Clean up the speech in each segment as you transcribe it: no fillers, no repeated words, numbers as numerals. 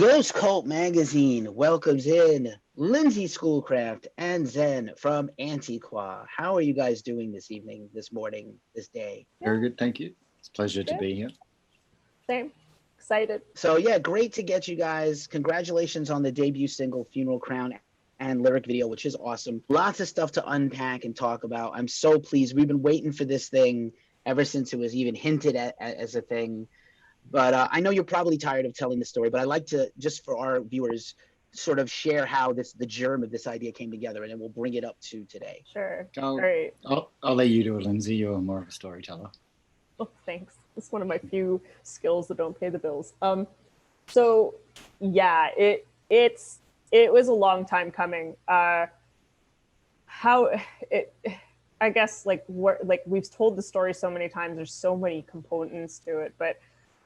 Ghost Cult Magazine welcomes in Lindsay Schoolcraft and Zen from Antiqva. How are you guys doing this evening, this morning, this day? Very good, thank you. It's a pleasure to Good. be here. Same. Excited. So yeah, great to get you guys. Congratulations on the debut single, Funeral Crown, and lyric video, which is awesome. Lots of stuff to unpack and talk about. I'm so pleased. We've been waiting for this thing ever since it was even hinted at as a thing. But I know you're probably tired of telling the story, but I'd like to, just for our viewers, sort of share how the germ of this idea came together, and then we'll bring it up to today. Sure. All right. I'll let you do it, Lindsay. You're more of a storyteller. Oh, thanks. It's one of my few skills that don't pay the bills. So yeah, it was a long time coming. I guess we've told the story so many times. There's so many components to it, but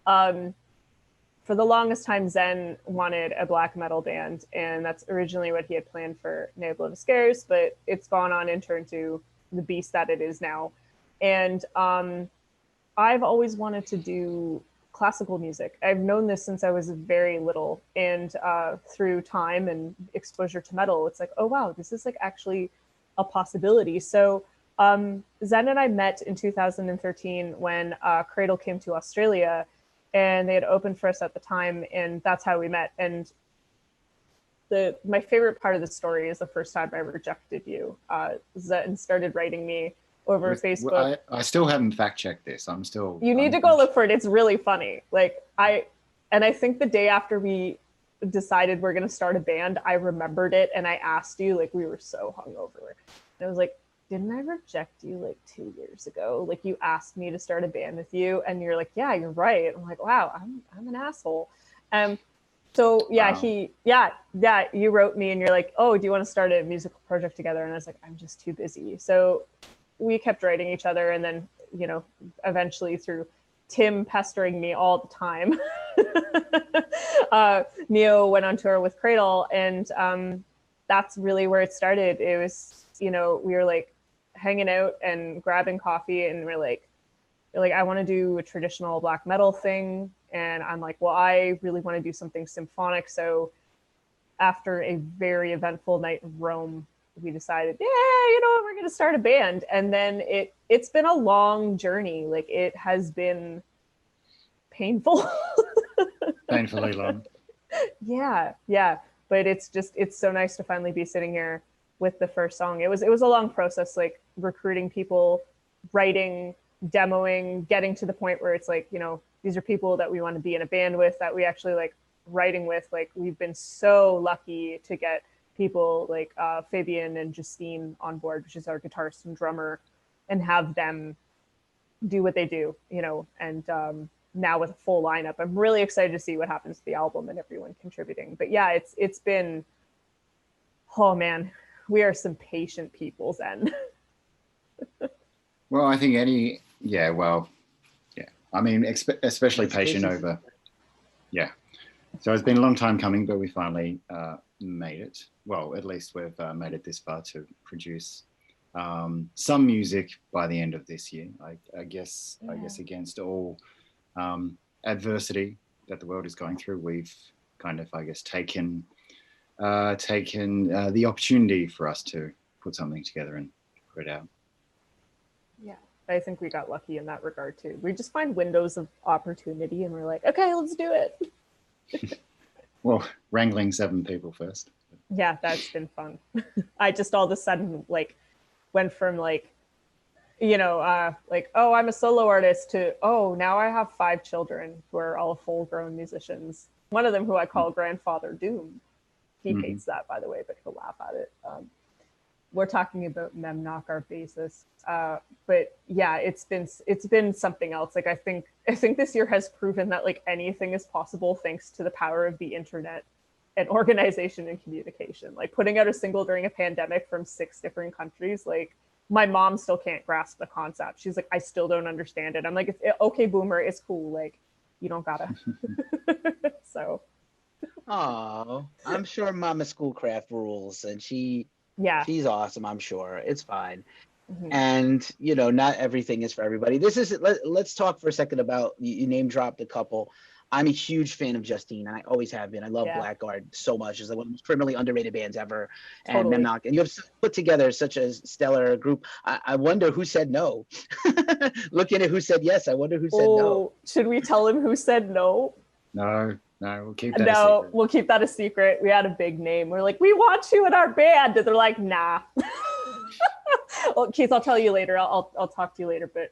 for the longest time, Zen wanted a black metal band, and that's originally what he had planned for Nebula of Scares, but it's gone on and turned to the beast that it is now. And I've always wanted to do classical music. I've known this since I was very little, and through time and exposure to metal, it's like, oh wow, this is like actually a possibility. So Zen and I met in 2013 when Cradle came to Australia, and they had opened for us at the time, and that's how we met. And my favorite part of the story is the first time I rejected you. Zen started writing me over Facebook. I still haven't fact-checked this. You need to go look for it. It's really funny. I think the day after we decided we're going to start a band, I remembered it, and I asked you, like, we were so hungover. And I was like, didn't I reject you like 2 years ago? Like, you asked me to start a band with you, and you're like, yeah, you're right. I'm like, wow, I'm an asshole. So yeah, wow. You wrote me and you're like, oh, do you want to start a musical project together? And I was like, I'm just too busy. So we kept writing each other, and then, you know, eventually through Tim pestering me all the time, Neo went on tour with Cradle, and that's really where it started. It was, you know, we were like hanging out and grabbing coffee, and we're like, I want to do a traditional black metal thing. And I'm like, well, I really want to do something symphonic. So after a very eventful night in Rome, we decided, yeah, you know what, we're going to start a band. And then it's been a long journey. Like, it has been painful. Painfully long. Yeah. But it's so nice to finally be sitting here with the first song. It was a long process, like recruiting people, writing, demoing, getting to the point where it's like, you know, these are people that we want to be in a band with, that we actually like writing with. Like, we've been so lucky to get people like Fabian and Justine on board, which is our guitarist and drummer, and have them do what they do, you know. And now with a full lineup, I'm really excited to see what happens to the album and everyone contributing. But yeah, it's been, oh man, we are some patient people, Zen. Well, I think I mean, especially patient over. Yeah. So it's been a long time coming, but we finally made it. Well, at least we've made it this far to produce some music by the end of this year. I guess against all adversity that the world is going through, we've kind of, I guess, taken the opportunity for us to put something together and put it out. Yeah, I think we got lucky in that regard too. We just find windows of opportunity, and we're like, okay, let's do it. Well, wrangling 7 people first. Yeah, that's been fun. I just all of a sudden like went from like, you know, like, oh, I'm a solo artist, to, oh, now I have 5 children who are all full-grown musicians. One of them, who I call Grandfather Doom. He hates that, by the way, but he'll laugh at it. We're talking about Memnock, our bassist. But yeah, it's been something else. Like, I think this year has proven that like anything is possible thanks to the power of the internet and organization and communication. Like, putting out a single during a pandemic from 6 different countries, like, my mom still can't grasp the concept. She's like, I still don't understand it. I'm like, okay, boomer, it's cool. Like, you don't gotta. So. Oh, I'm sure Mama Schoolcraft rules, and she's awesome. I'm sure it's fine. And, you know, not everything is for everybody. Let's talk for a second about, you name dropped a couple. I'm a huge fan of Justine, and I always have been. I love Blackguard so much. It's like one of the most criminally underrated bands ever. And Totally. Memnock, and you have put together such a stellar group. I wonder who said no. Looking at who said yes, I wonder who said no. Should we tell him who said no? No, we'll keep that a secret. We'll keep that a secret. We had a big name. We're like, we want you in our band. And they're like, nah. Well, Keith, I'll tell you later. I'll talk to you later, but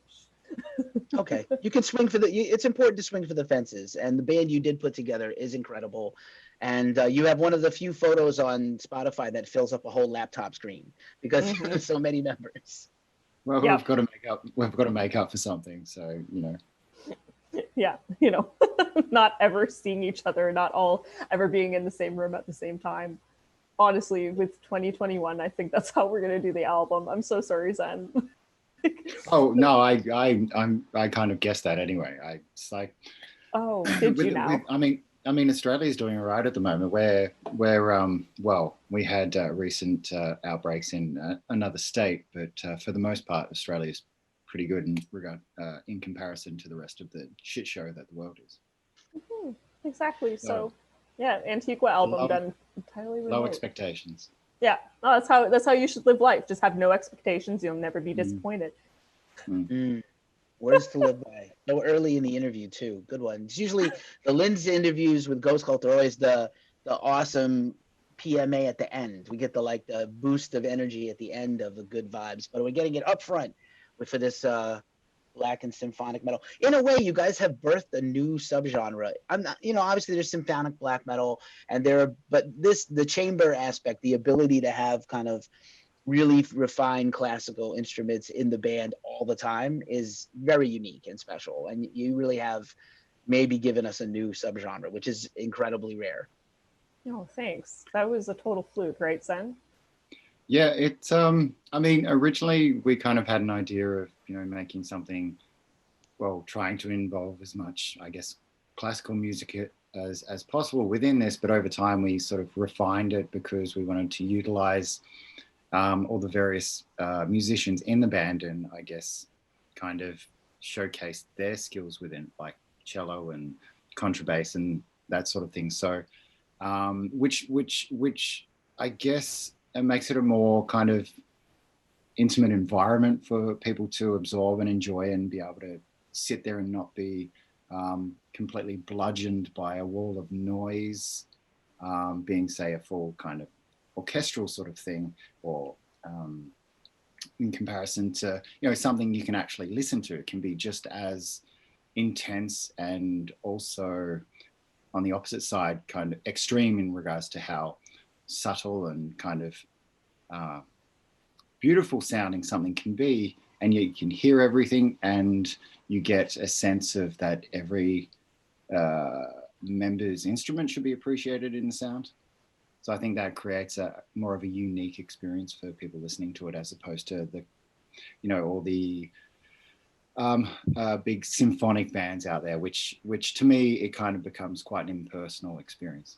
Okay, you can swing for it's important to swing for the fences, and the band you did put together is incredible. And you have one of the few photos on Spotify that fills up a whole laptop screen because there's so many members. Well, we've got to make up for something, so Yeah, not ever seeing each other, not all ever being in the same room at the same time. Honestly, with 2021, I think that's how we're gonna do the album. I'm so sorry, Zen. Oh no, I kind of guessed that anyway. It's like, oh, did you now? I mean, Australia's doing all right at the moment. Well, we had recent outbreaks in another state, but for the most part, Australia's pretty good in comparison to the rest of the shit show that the world is. Exactly. So, yeah, Antiqva album done entirely remote. Low expectations. Yeah, that's how you should live life. Just have no expectations. You'll never be disappointed. Words to live by. So early in the interview too. Good one. It's usually the Lindsay interviews with Ghost Cult are always the awesome PMA at the end. We get the boost of energy at the end of the good vibes, but we're getting it up front for this black and symphonic metal. In a way, you guys have birthed a new subgenre. I'm not, obviously there's symphonic black metal but the chamber aspect, the ability to have kind of really refined classical instruments in the band all the time is very unique and special. And you really have maybe given us a new subgenre, which is incredibly rare. Oh, thanks. That was a total fluke, right, Sen? Yeah, it's originally we kind of had an idea of making something, trying to involve as much, I guess, classical music as possible within this, but over time we sort of refined it because we wanted to utilize all the various musicians in the band and I guess kind of showcase their skills within, like cello and contrabass and that sort of thing. So which I guess it makes it a more kind of intimate environment for people to absorb and enjoy and be able to sit there and not be completely bludgeoned by a wall of noise, being, say, a full kind of orchestral sort of thing, or in comparison to something you can actually listen to. It can be just as intense and also on the opposite side kind of extreme in regards to how subtle and kind of beautiful sounding something can be, and you can hear everything and you get a sense of that every member's instrument should be appreciated in the sound. So I think that creates more of a unique experience for people listening to it, as opposed to all the big symphonic bands out there, which to me, it kind of becomes quite an impersonal experience.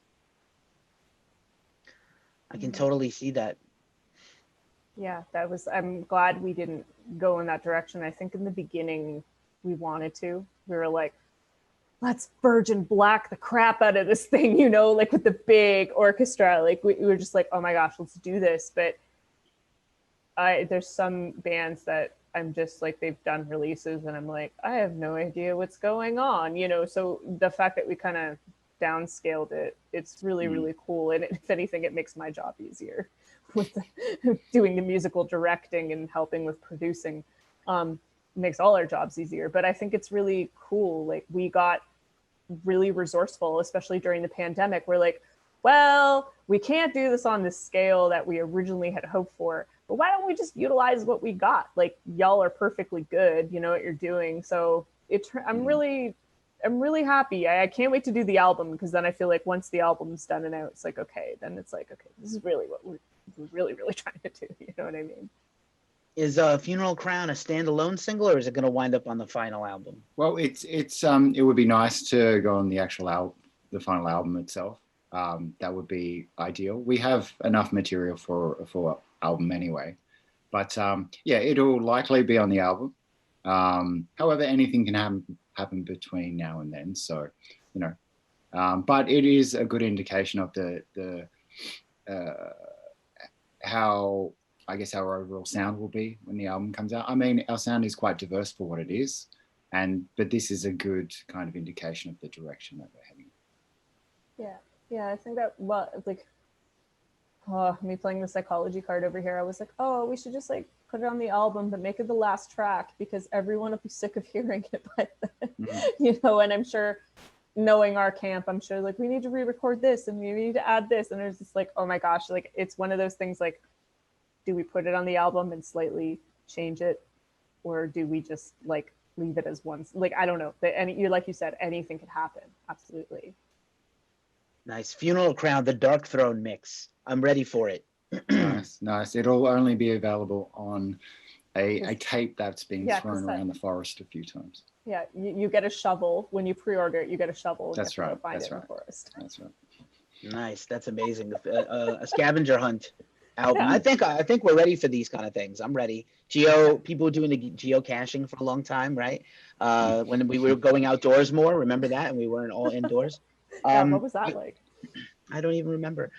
I can totally see that. Yeah, I'm glad we didn't go in that direction. I think in the beginning we wanted to. We were like, let's Virgin Black the crap out of this thing, like with the big orchestra. Like we were just like, oh my gosh, let's do this. But there's some bands that I'm just like, they've done releases and I'm like, I have no idea what's going on, So the fact that we kind of downscaled it, it's really, really cool. And if anything, it makes my job easier with doing the musical directing and helping with producing. Makes all our jobs easier. But I think it's really cool. Like we got really resourceful, especially during the pandemic. We're like, well, we can't do this on the scale that we originally had hoped for, but why don't we just utilize what we got? Like y'all are perfectly good, you know what you're doing. So I'm really happy. I can't wait to do the album, because then I feel like once the album's done and out, it's like, okay, then it's like, okay, this is really what we're really, really trying to do. You know what I mean? Is Funeral Crown a standalone single, or is it going to wind up on the final album? Well, it would be nice to go on the actual the final album itself. That would be ideal. We have enough material for a full album anyway, but yeah, it'll likely be on the album. However, anything can happen between now and then. So, But it is a good indication of the how, I guess, our overall sound will be when the album comes out. I mean, our sound is quite diverse for what it is, but this is a good kind of indication of the direction that we're heading. Yeah, I think that, well, like, me playing the psychology card over here, I was like, oh, we should just like put it on the album, but make it the last track because everyone will be sick of hearing it by then. You know, and I'm sure, knowing our camp, I'm sure like we need to re-record this and we need to add this, and there's just like, oh my gosh, like it's one of those things like, do we put it on the album and slightly change it, or do we just like leave it as one? Like, I don't know. You, like you said, anything could happen. Absolutely. Nice. Funeral Crown, the Dark Throne mix. I'm ready for it. Nice. It'll only be available on a tape that's been thrown around the forest a few times. Yeah, you get a shovel when you pre-order it. You get a shovel. That's right. Find That's it in right. the forest. That's right. Nice. That's amazing. A scavenger hunt album. Yeah. I think we're ready for these kind of things. I'm ready. People doing the geocaching for a long time, right? When we were going outdoors more, remember that? And we weren't all indoors. What was that like? I don't even remember.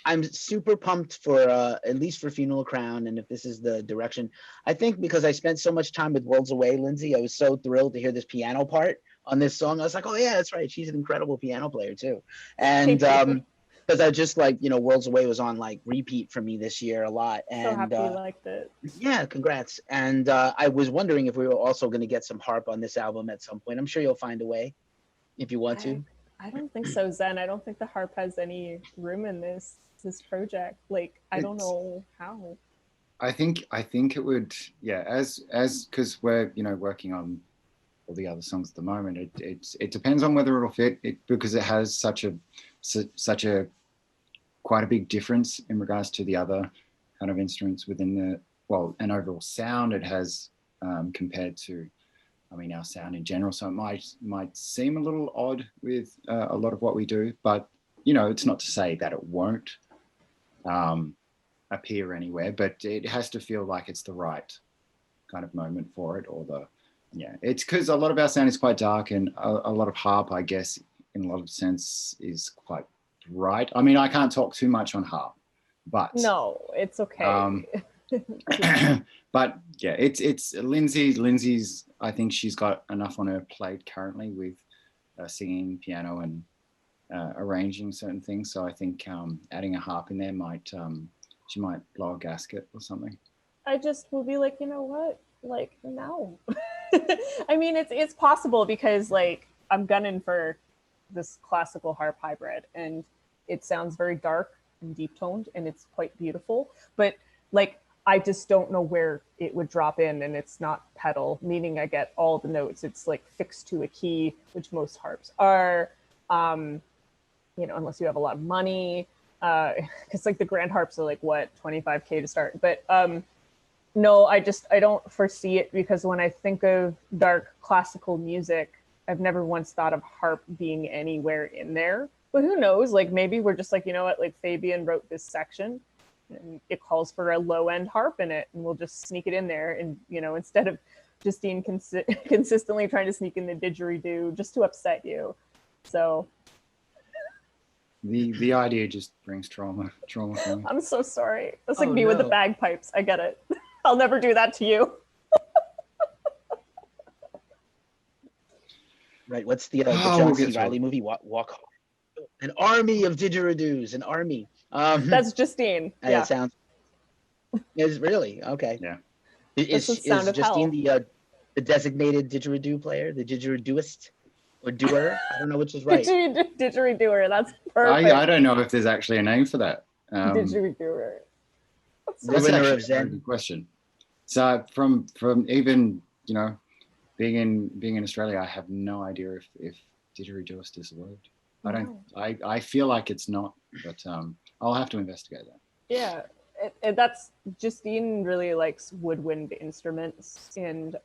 I'm super pumped for at least for Funeral Crown, and if this is the direction, I think because I spent so much time with Worlds Away, Lindsay, I was so thrilled to hear this piano part on this song. I was like, oh yeah, that's right, she's an incredible piano player too. And because I just like, you know, Worlds Away was on like repeat for me this year a lot. And so happy you liked it. Yeah, congrats. And I was wondering if we were also going to get some harp on this album at some point. I'm sure you'll find a way if you want to. I don't think so, Zen. I don't think the harp has any room in this project. Like, I don't know how. I think it would, yeah, as because we're, you know, working on all the other songs at the moment. It depends on whether it'll fit because it has such a quite a big difference in regards to the other kind of instruments within an overall sound it has compared to, I mean, our sound in general. So it might seem a little odd with a lot of what we do, but you know, it's not to say that it won't appear anywhere, but it has to feel like it's the right kind of moment for it, it's because a lot of our sound is quite dark, and a lot of harp, I guess, in a lot of sense is quite bright. I mean, I can't talk too much on harp, but no, it's okay. But yeah, it's Lindsay's, I think she's got enough on her plate currently with singing, piano, and arranging certain things. So I think adding a harp in there she might blow a gasket or something. I just will be like, you know what? Like, no. I mean, it's possible because like I'm gunning for this classical harp hybrid, and it sounds very dark and deep toned, and it's quite beautiful. But like, I just don't know where it would drop in, and it's not pedal, meaning I get all the notes. It's like fixed to a key, which most harps are. You know, unless you have a lot of money, because like the grand harps are like what, 25K to start. But no, I don't foresee it, because when I think of dark classical music, I've never once thought of harp being anywhere in there. But who knows? Like maybe we're just like, you know what? Like Fabian wrote this section, and it calls for a low end harp in it, and we'll just sneak it in there. And you know, instead of Justine consistently trying to sneak in the didgeridoo just to upset you, so. The idea just brings trauma for me. I'm so sorry. That's like me with the bagpipes. I get it. I'll never do that to you. Right. What's the John C. Reilly movie? Walk Hard. An army of didgeridoos. An army. That's Justine. Yeah. It sounds. Is really okay. Yeah. Is Justine the designated didgeridoo player, the didgeridooist? Or doer? I don't know which is right. Didgeridooer, that's perfect. I don't know if there's actually a name for that. Didgeridooer. That's actually a good question. So from even, you know, being in Australia, I have no idea if didgeridooist is a word. I feel like it's not, but I'll have to investigate that. Yeah, that's Justine really likes woodwind instruments, and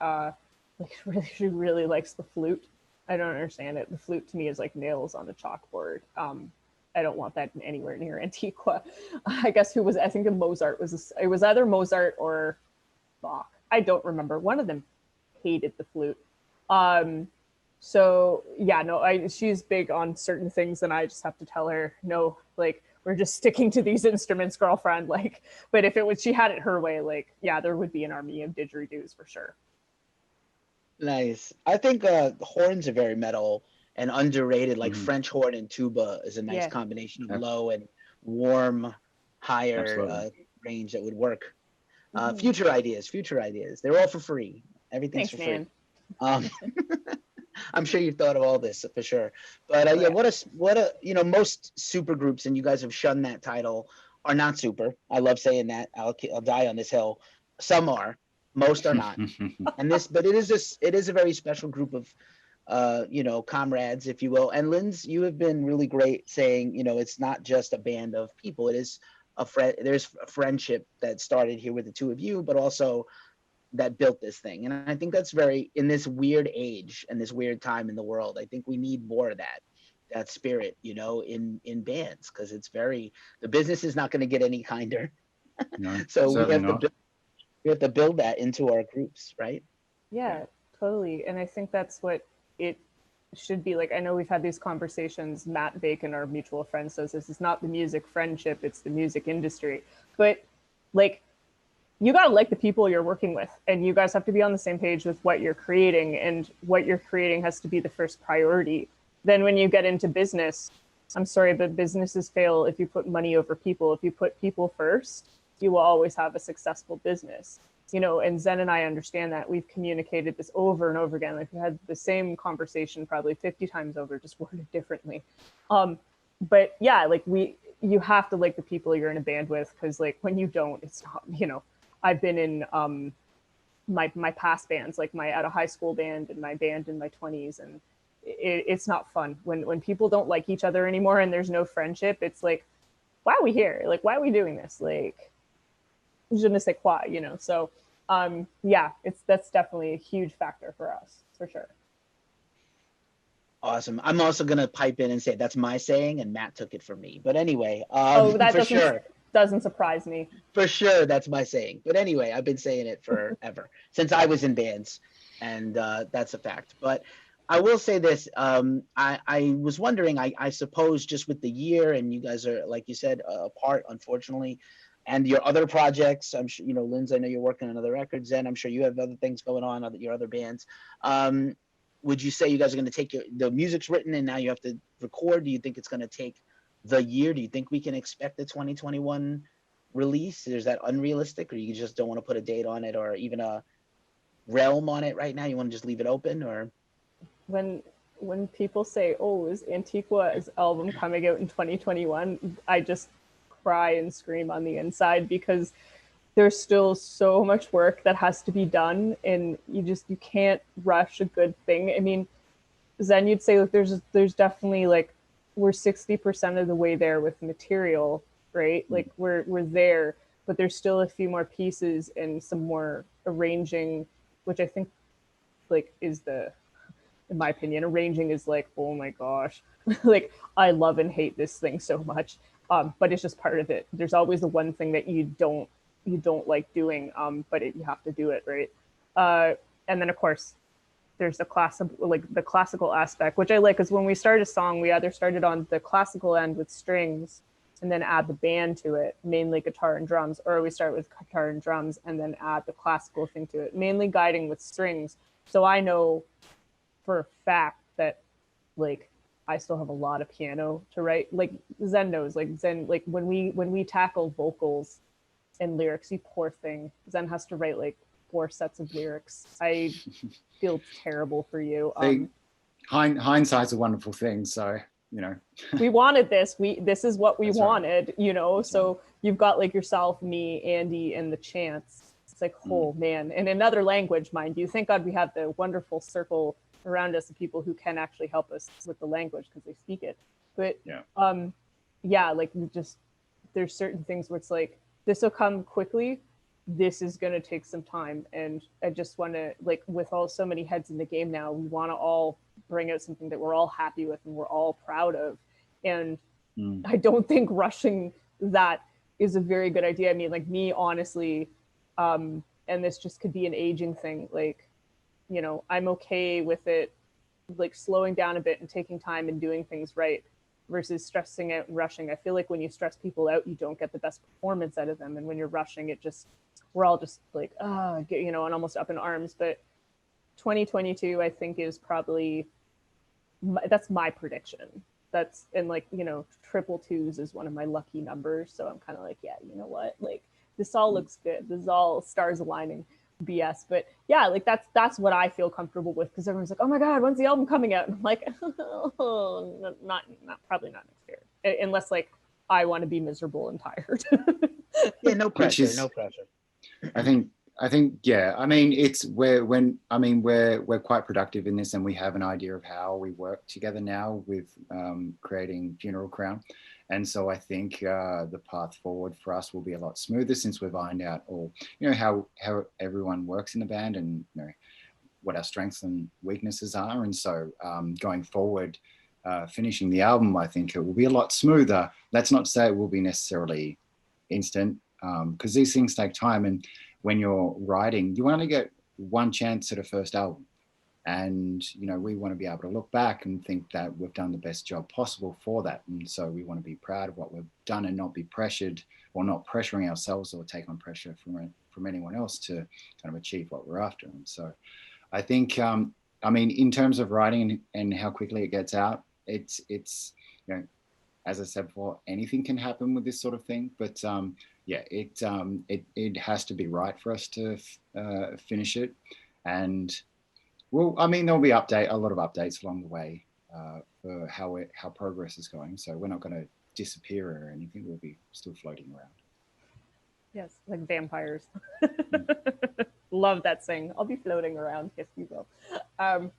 she really likes the flute. I don't understand it. The flute to me is like nails on a chalkboard. I don't want that anywhere near Antiqva. I guess I think Mozart it was either Mozart or Bach. I don't remember. One of them hated the flute. So yeah, no, she's big on certain things, and I just have to tell her, no, like we're just sticking to these instruments, girlfriend. Like, but if it was, she had it her way, like, yeah, there would be an army of didgeridoos for sure. Nice. I think horns are very metal and underrated. Like French horn and tuba is a nice combination of low and warm, higher range that would work. Future ideas. They're all for free. Everything's Thanks, for free. man. I'm sure you've thought of all this for sure. But yeah, what a most super groups, and you guys have shunned that title, are not super. I love saying that. I'll die on this hill. Some are, most are not. But it is a very special group of comrades, if you will. And Linz, you have been really great saying, it's not just a band of people. It is there's a friendship that started here with the two of you, but also that built this thing. And I think that's very, in this weird age and this weird time in the world, I think we need more of that spirit, in bands, because it's the business is not going to get any kinder. No, so we have to build that into our groups, right? Yeah, totally. And I think that's what it should be like. I know we've had these conversations. Matt Bacon, our mutual friend, says this is not the music friendship, it's the music industry. But like, you got to like the people you're working with, and you guys have to be on the same page with what you're creating, and what you're creating has to be the first priority. Then when you get into business, I'm sorry, but businesses fail if you put money over people. If you put people first, you will always have a successful business. And Zen and I understand that. We've communicated this over and over again. Like, we had the same conversation probably 50 times over, just worded differently. But yeah, like you have to like the people you're in a band with, because like when you don't, it's not, I've been in my past bands, like my out of high school band and my band in my 20s, and it's not fun when people don't like each other anymore and there's no friendship. It's like, why are we here? Like, why are we doing this? Like, je ne sais quoi, So yeah, that's definitely a huge factor for us, for sure. Awesome. I'm also gonna pipe in and say that's my saying, and Matt took it from me. But anyway, that for sure. Doesn't surprise me. For sure, that's my saying. But anyway, I've been saying it forever since I was in bands, and that's a fact. But I will say this: I was wondering. I suppose just with the year, and you guys are, like you said, apart, unfortunately, and your other projects. I'm sure Lindsay, I know you're working on other records, and I'm sure you have other things going on, your other bands. Would you say you guys are going to take the music's written and now you have to record? Do you think it's going to take the year? Do you think we can expect the 2021 release? Is that unrealistic, or you just don't want to put a date on it, or even a realm on it right now? You want to just leave it open? Or when people say, "Oh, is Antiqva's album coming out in 2021?" I just cry and scream on the inside, because there's still so much work that has to be done, and you can't rush a good thing. I mean, Zen, you'd say, like, there's definitely, like, we're 60% of the way there with material, right? Like, we're there, but there's still a few more pieces and some more arranging, which I think, like, in my opinion, arranging is like, oh my gosh, like, I love and hate this thing so much. But it's just part of it. There's always the one thing that you don't like doing, but you have to do it, right? And then of course there's the classical aspect, which I like, because when we start a song, we either started on the classical end with strings and then add the band to it, mainly guitar and drums, or we start with guitar and drums and then add the classical thing to it, mainly guiding with strings. So I know for a fact that, like, I still have a lot of piano to write. Like Zen knows, like when we tackle vocals and lyrics, you poor thing, Zen has to write like 4 sets of lyrics. I feel terrible for you. Hindsight's a wonderful thing, so we wanted this. This is what we wanted, so you've got like yourself, me, Andy, and the Chance. It's like, oh man, in another language, mind you. Thank God we have the wonderful circle around us of people who can actually help us with the language because they speak it. But like, there's certain things where it's like, this will come quickly, this is going to take some time, and I just want to, like, with so many heads in the game now, we want to all bring out something that we're all happy with and we're all proud of. And I don't think rushing that is a very good idea. I mean, like, me, honestly, and this just could be an aging thing, like, I'm okay with it like slowing down a bit and taking time and doing things right versus stressing out and rushing. I feel like when you stress people out, you don't get the best performance out of them. And when you're rushing, we're all just like, and almost up in arms. But 2022, I think, is probably, that's my prediction. That's, and like, triple twos is one of my lucky numbers. So I'm kind of like, yeah, you know what? Like, this all looks good. This is all stars aligning BS. But yeah, like that's what I feel comfortable with, because everyone's like, oh my God, when's the album coming out? And I'm like, oh, not probably not next year. Unless like I want to be miserable and tired. Yeah, no pressure, no pressure. I think, yeah. I mean, we're quite productive in this, and we have an idea of how we work together now with creating Funeral Crown. And so I think the path forward for us will be a lot smoother since we've ironed out all, how everyone works in the band, and what our strengths and weaknesses are. And so going forward, finishing the album, I think it will be a lot smoother. That's not to say it will be necessarily instant, because these things take time. And when you're writing, you only get one chance at a first album. And, we want to be able to look back and think that we've done the best job possible for that. And so we want to be proud of what we've done and not be pressured, or not pressuring ourselves or take on pressure from anyone else to kind of achieve what we're after. And so I think, in terms of writing and how quickly it gets out, it's as I said before, anything can happen with this sort of thing. But it has to be right for us to finish it. And there'll be a lot of updates along the way for how progress is going. So we're not going to disappear or anything. We'll be still floating around. Yes, like vampires. Love that saying. I'll be floating around. Yes, you will.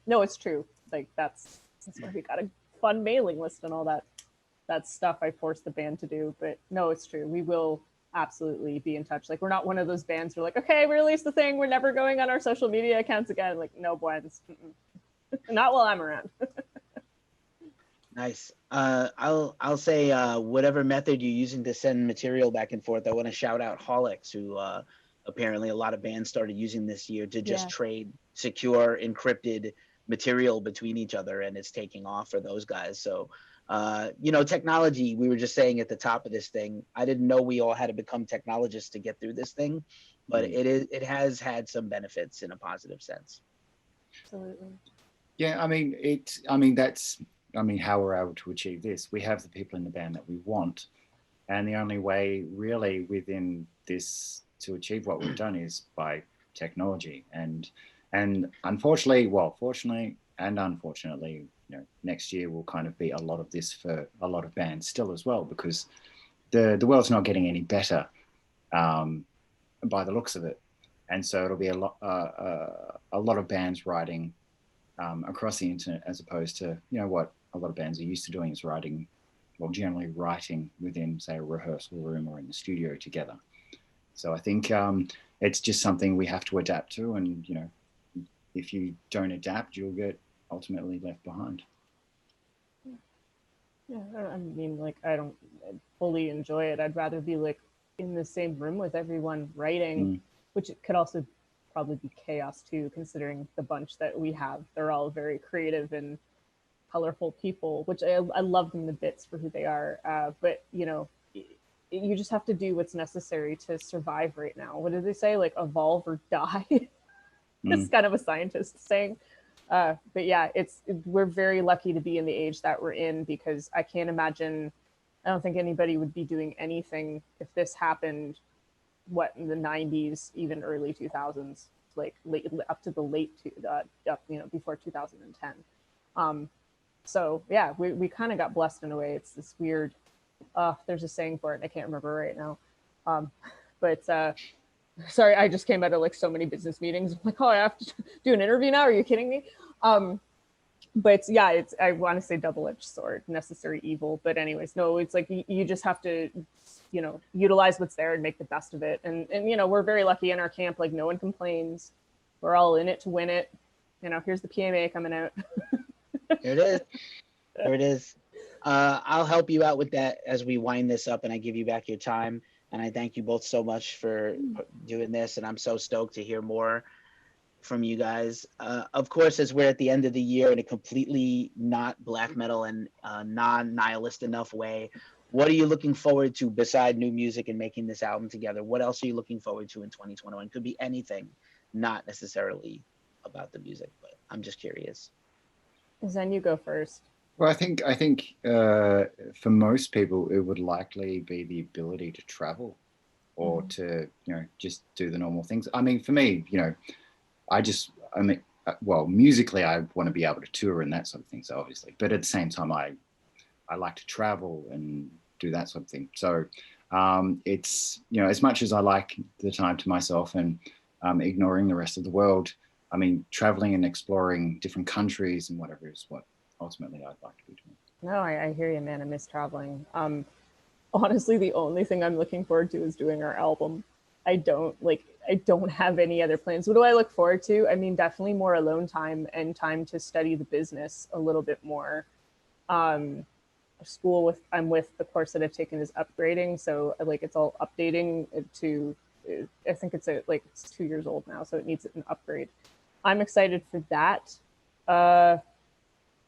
No, it's true. Like that's why we got a fun mailing list and all that stuff I forced the band to do. But no, it's true. We will absolutely be in touch. Like, we're not one of those bands who are like, okay, we released the thing, we're never going on our social media accounts again. Like, no, boy, not while I'm around. Nice. I'll say whatever method you're using to send material back and forth, I want to shout out Holix, who apparently a lot of bands started using this year to just trade secure encrypted material between each other, and it's taking off for those guys. So technology, we were just saying at the top of this thing, I didn't know we all had to become technologists to get through this thing, but it has had some benefits in a positive sense. Absolutely. Yeah, that's how we're able to achieve this. We have the people in the band that we want, and the only way really within this to achieve what we've done is by technology. And unfortunately, fortunately and unfortunately, next year will kind of be a lot of this for a lot of bands still as well, because the world's not getting any better by the looks of it. And so it'll be a lot of bands writing across the internet, as opposed to what a lot of bands are used to doing is generally writing within, say, a rehearsal room or in the studio together. So I think it's just something we have to adapt to, and if you don't adapt, you'll get ultimately left behind. Yeah, I don't fully enjoy it. I'd rather be like in the same room with everyone writing, which it could also probably be chaos too, considering the bunch that we have. They're all very creative and colorful people, which I love them to bits for who they are. But you just have to do what's necessary to survive right now. What did they say? Like, evolve or die. It's kind of a scientist saying. But yeah, we're very lucky to be in the age that we're in, because I can't imagine, I don't think anybody would be doing anything if this happened, in the 90s, even early 2000s, like up to the before 2010. So yeah, we kind of got blessed in a way. It's this weird, there's a saying for it, I can't remember right now. But sorry, I just came out of like so many business meetings. I'm like, oh, I have to do an interview now? Are you kidding me? But yeah, I want to say double-edged sword, necessary evil. But anyways, no, it's like you just have to, utilize what's there and make the best of it. And we're very lucky in our camp. Like, no one complains. We're all in it to win it. Here's the PMA coming out. There it is. There it is. I'll help you out with that as we wind this up, and I give you back your time. And I thank you both so much for doing this. And I'm so stoked to hear more from you guys. Of course, as we're at the end of the year in a completely not black metal and non-nihilist enough way, what are you looking forward to beside new music and making this album together? What else are you looking forward to in 2021? Could be anything, not necessarily about the music, but I'm just curious. Zen, you go first. Well, I think for most people, it would likely be the ability to travel or to, just do the normal things. I mean, for me, well, musically, I want to be able to tour and that sort of thing, so obviously. But at the same time, I like to travel and do that sort of thing. So it's, as much as I like the time to myself and ignoring the rest of the world, I mean, traveling and exploring different countries and whatever is what ultimately I'd like to be doing. No, I hear you, man. I miss traveling. Honestly, the only thing I'm looking forward to is doing our album. I don't have any other plans. What do I look forward to? I mean, definitely more alone time and time to study the business a little bit more. I'm with the course that I've taken is upgrading, so it's all updating to. I think it's 2 years old now, so it needs an upgrade. I'm excited for that.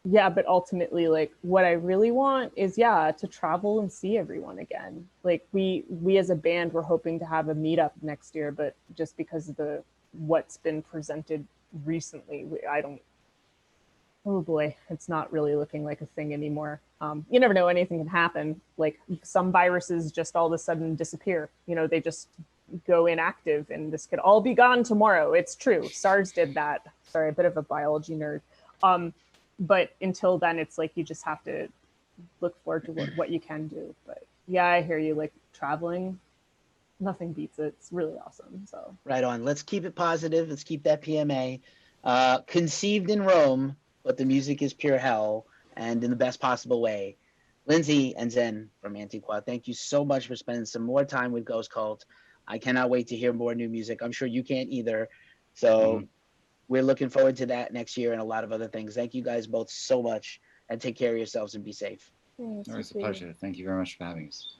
Yeah, but ultimately, what I really want is, to travel and see everyone again. We as a band, we're hoping to have a meetup next year, but just because of what's been presented recently, oh boy, it's not really looking like a thing anymore. You never know, anything can happen. Some viruses just all of a sudden disappear. They just go inactive and this could all be gone tomorrow. It's true. SARS did that. Sorry, a bit of a biology nerd. But until then, it's you just have to look forward to what you can do. But yeah, I hear you. Traveling, nothing beats it. It's really awesome. So right on. Let's keep it positive. Let's keep that PMA. Conceived in Rome, but the music is pure hell, and in the best possible way. Lindsay and Zen from Antiqva, thank you so much for spending some more time with Ghost Cult. I cannot wait to hear more new music. I'm sure you can't either. So we're looking forward to that next year and a lot of other things. Thank you guys both so much, and take care of yourselves and be safe. It's a pleasure. Thank you very much for having us.